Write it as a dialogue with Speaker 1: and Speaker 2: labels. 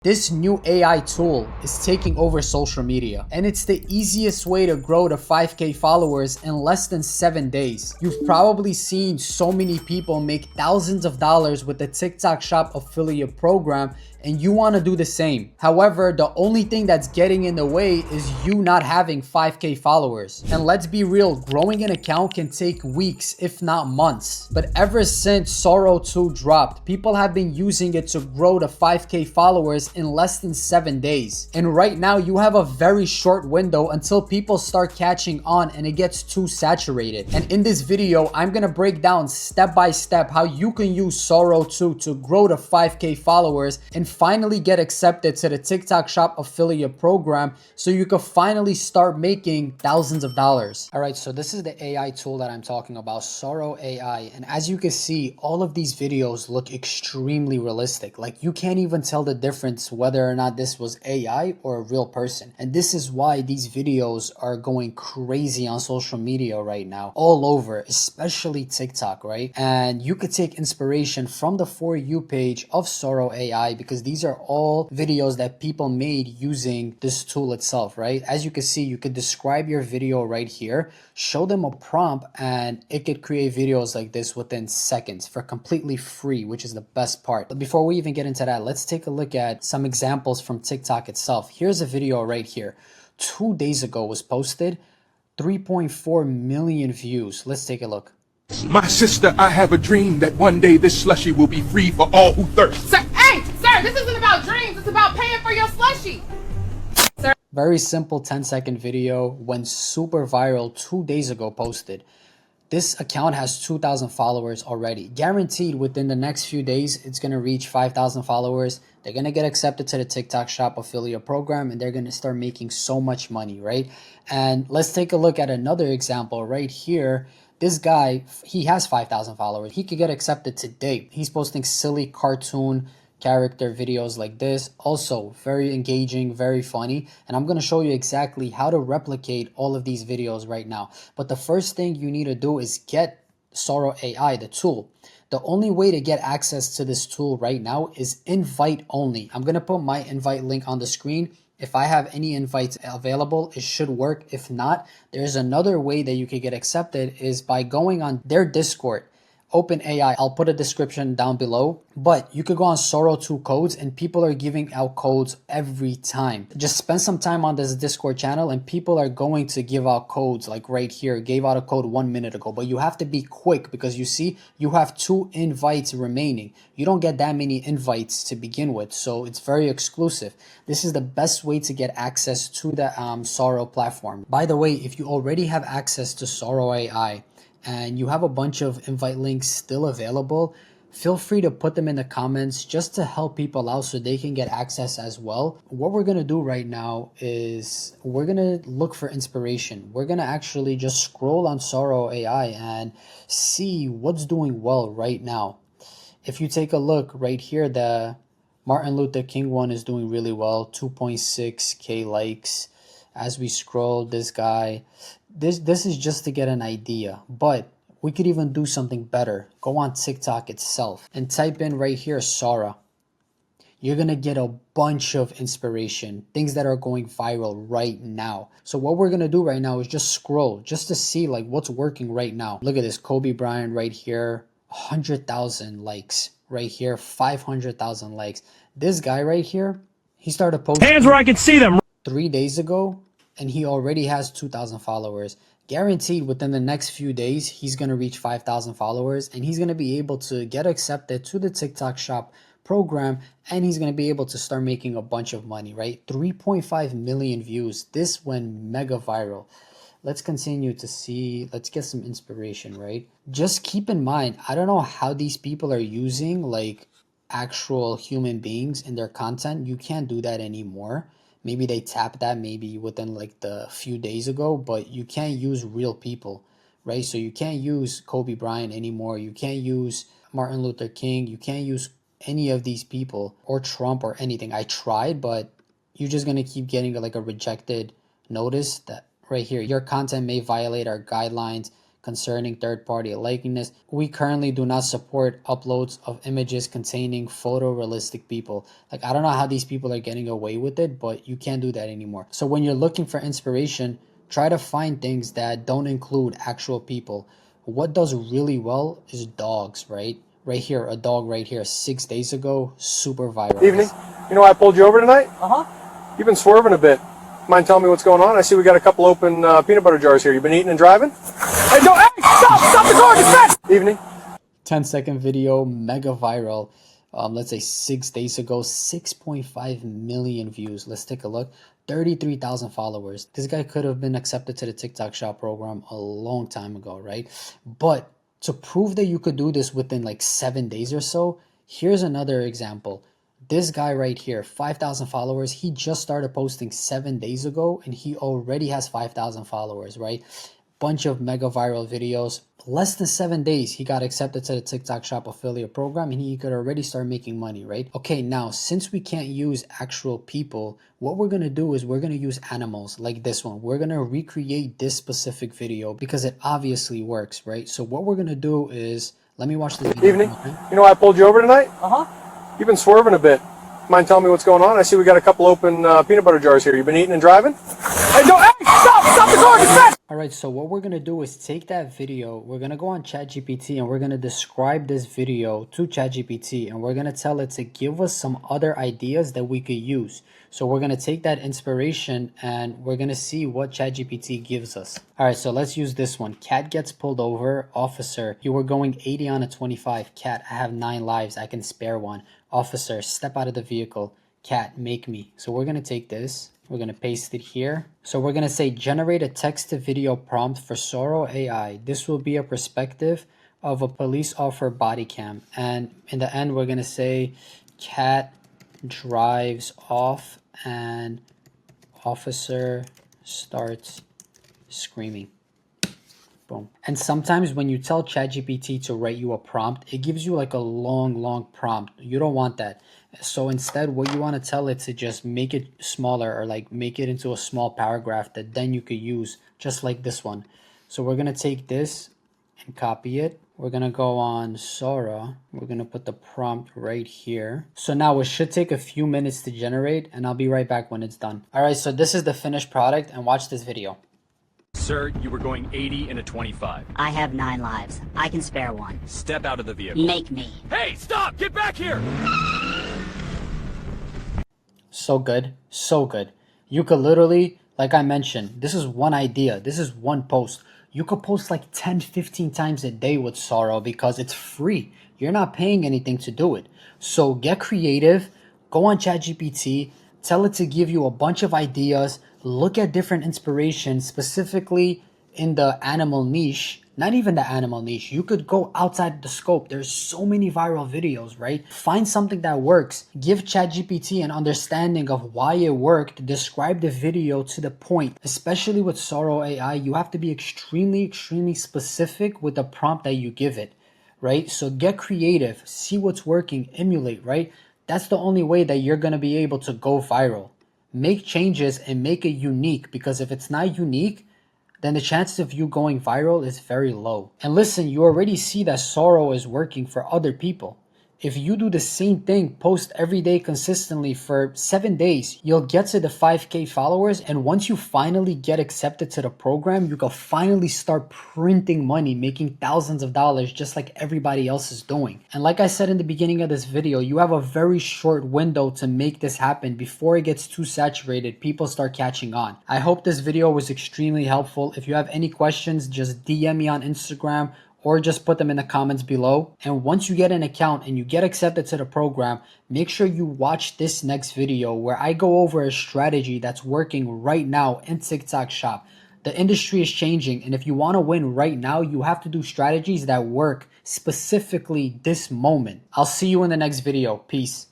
Speaker 1: This new AI tool is taking over social media, and it's the easiest way to grow to 5K followers in less than 7 days. You've probably seen so many people make thousands of dollars with the TikTok Shop affiliate program, and you want to do the same. However, the only thing that's getting in the way is you not having 5K followers. And let's be real, growing an account can take weeks, if not months. But ever since Soro 2 dropped, people have been using it to grow to 5K followers in less than 7 days. And right now you have a very short window until people start catching on and it gets too saturated. And in this video, I'm gonna break down step by step how you can use Soro 2 to grow to 5K followers and finally get accepted to the TikTok Shop affiliate program so you can finally start making thousands of dollars. All right, so this is the AI tool that I'm talking about, Soro AI. And as you can see, all of these videos look extremely realistic. Like you can't even tell the difference whether or not this was AI or a real person. And this is why these videos are going crazy on social media right now, all over, especially TikTok, right? And you could take inspiration from the For You page of Soro AI because these are all videos that people made using this tool itself, right? As you can see, you could describe your video right here, show them a prompt, and it could create videos like this within seconds for completely free, which is the best part. But before we even get into that, let's take a look at some examples from TikTok itself. Here's a video right here. 2 days ago was posted, 3.4 million views. Let's take a look.
Speaker 2: My sister, I have a dream that one day this slushie will be free for all who thirst.
Speaker 3: Sir, hey, sir, this isn't about dreams. It's about paying for your slushie. Sir.
Speaker 1: Very simple 10-second video went super viral 2 days ago posted. This account has 2,000 followers already. Guaranteed within the next few days, it's going to reach 5,000 followers. They're going to get accepted to the TikTok Shop affiliate program and they're going to start making so much money, right? And let's take a look at another example right here. This guy, he has 5,000 followers. He could get accepted today. He's posting silly cartoon character videos like this. Also very engaging, very funny. And I'm going to show you exactly how to replicate all of these videos right now. But the first thing you need to do is get Soro AI, the tool. The only way to get access to this tool right now is invite only. I'm going to put my invite link on the screen. If I have any invites available, it should work. If not, there's another way that you could get accepted is by going on their Discord. OpenAI, I'll put a description down below, but you could go on Soro 2 codes and people are giving out codes every time. Just spend some time on this Discord channel and people are going to give out codes like right here. Gave out a code 1 minute ago, but you have to be quick because you see you have 2 invites remaining. You don't get that many invites to begin with, so it's very exclusive. This is the best way to get access to the Soro platform. By the way, if you already have access to Soro AI, and you have a bunch of invite links still available, feel free to put them in the comments just to help people out so they can get access as well. What we're going to do right now is we're going to look for inspiration. We're going to actually just scroll on Soro AI and see what's doing well right now. If you take a look right here, the Martin Luther King one is doing really well, 2.6K likes. As we scroll, this guy, this is just to get an idea, but we could even do something better. Go on TikTok itself and type in right here Sora. You're gonna get a bunch of inspiration, things that are going viral right now. So what we're gonna do right now is just scroll just to see like what's working right now. Look at this, Kobe Bryant right here, 100,000 likes right here, 500,000 likes. This guy right here, he started posting
Speaker 4: hands where I can see them
Speaker 1: 3 days ago and he already has 2,000 followers. Guaranteed within the next few days, he's going to reach 5,000 followers and he's going to be able to get accepted to the TikTok Shop program and he's going to be able to start making a bunch of money, right? 3.5 million views. This went mega viral. Let's continue to see. Let's get some inspiration, right? Just keep in mind, I don't know how these people are using like actual human beings in their content. You can't do that anymore. Maybe they tapped that maybe within like the few days ago, but you can't use real people, right? So you can't use Kobe Bryant anymore. You can't use Martin Luther King. You can't use any of these people or Trump or anything. I tried, but you're just going to keep getting like a rejected notice that right here, your content may violate our guidelines. concerning third-party likeness. We currently do not support uploads of images containing photorealistic people. Like, I don't know how these people are getting away with it, but you can't do that anymore. So when you're looking for inspiration, try to find things that don't include actual people. What does really well is dogs, right? Right here, a dog right here, 6 days ago, super viral.
Speaker 4: Evening. You know why I pulled you over tonight? You've been swerving a bit. Mind telling me what's going on? I see we got a couple open peanut butter jars here. You been eating and driving? Hey, don't! Hey, stop the car! It's fast! Evening.
Speaker 1: 10-second video, mega viral. Let's say 6 days ago, 6.5 million views. Let's take a look. 33,000 followers. This guy could have been accepted to the TikTok Shop program a long time ago, right? But to prove that you could do this within like 7 days or so, here's another example. This guy right here, 5,000 followers. He just started posting 7 days ago and he already has 5,000 followers, right? Bunch of mega viral videos. Less than 7 days, he got accepted to the TikTok Shop affiliate program and he could already start making money, right? Okay, now, since we can't use actual people, what we're going to do is we're going to use animals like this one. We're going to recreate this specific video because it obviously works, right? So what we're going to do is, let me watch this video.
Speaker 4: Evening. You know why I pulled you over tonight? You've been swerving a bit. Mind telling me what's going on? I see we got a couple open peanut butter jars here. You been eating and driving? Hey, don't! Hey, stop the car! It's fast!
Speaker 1: All right, so what we're going to do is take that video, we're going to go on ChatGPT and we're going to describe this video to ChatGPT and we're going to tell it to give us some other ideas that we could use. So we're going to take that inspiration and we're going to see what ChatGPT gives us. All right, so let's use this one. Cat gets pulled over. Officer, you were going 80 on a 25. Cat, I have 9 lives. I can spare one. Officer, step out of the vehicle. Cat, make me. So we're going to take this. We're going to paste it here. So we're going to say generate a text to video prompt for Soro AI. This will be a perspective of a police officer body cam. And in the end, we're going to say cat drives off and officer starts screaming. Boom. And sometimes when you tell ChatGPT to write you a prompt, it gives you like a long prompt. You don't want that. So instead, what you want to tell it to just make it smaller or like make it into a small paragraph that then you could use just like this one. So we're going to take this and copy it. We're going to go on Sora. We're going to put the prompt right here. So now it should take a few minutes to generate and I'll be right back when it's done. All right, so this is the finished product and watch this video.
Speaker 5: Sir, you were going 80 in a 25.
Speaker 6: I have 9 lives. I can spare one.
Speaker 5: Step out of the vehicle.
Speaker 6: Make me.
Speaker 5: Hey, stop! Get back here!
Speaker 1: So good, so good. You could literally, like I mentioned, this is one idea. This is one post. You could post like 10, 15 times a day with Soro because it's free. You're not paying anything to do it. So get creative, go on ChatGPT, tell it to give you a bunch of ideas, look at different inspirations, specifically in the animal niche. Not even the animal niche. You could go outside the scope. There's so many viral videos, right? Find something that works. Give ChatGPT an understanding of why it worked. Describe the video to the point. Especially with Soro AI, you have to be extremely specific with the prompt that you give it, right? So get creative. See what's working. Emulate, right? That's the only way that you're going to be able to go viral. Make changes and make it unique, because if it's not unique, then the chances of you going viral is very low. And listen, you already see that Soro is working for other people. If you do the same thing, post every day consistently for 7 days, you'll get to the 5K followers. And once you finally get accepted to the program, you can finally start printing money, making thousands of dollars just like everybody else is doing. And like I said in the beginning of this video, you have a very short window to make this happen before it gets too saturated. People start catching on. I hope this video was extremely helpful. If you have any questions, just DM me on Instagram or just put them in the comments below. And once you get an account and you get accepted to the program, make sure you watch this next video where I go over a strategy that's working right now in TikTok Shop. The industry is changing, and if you want to win right now, you have to do strategies that work specifically this moment. I'll see you in the next video. Peace.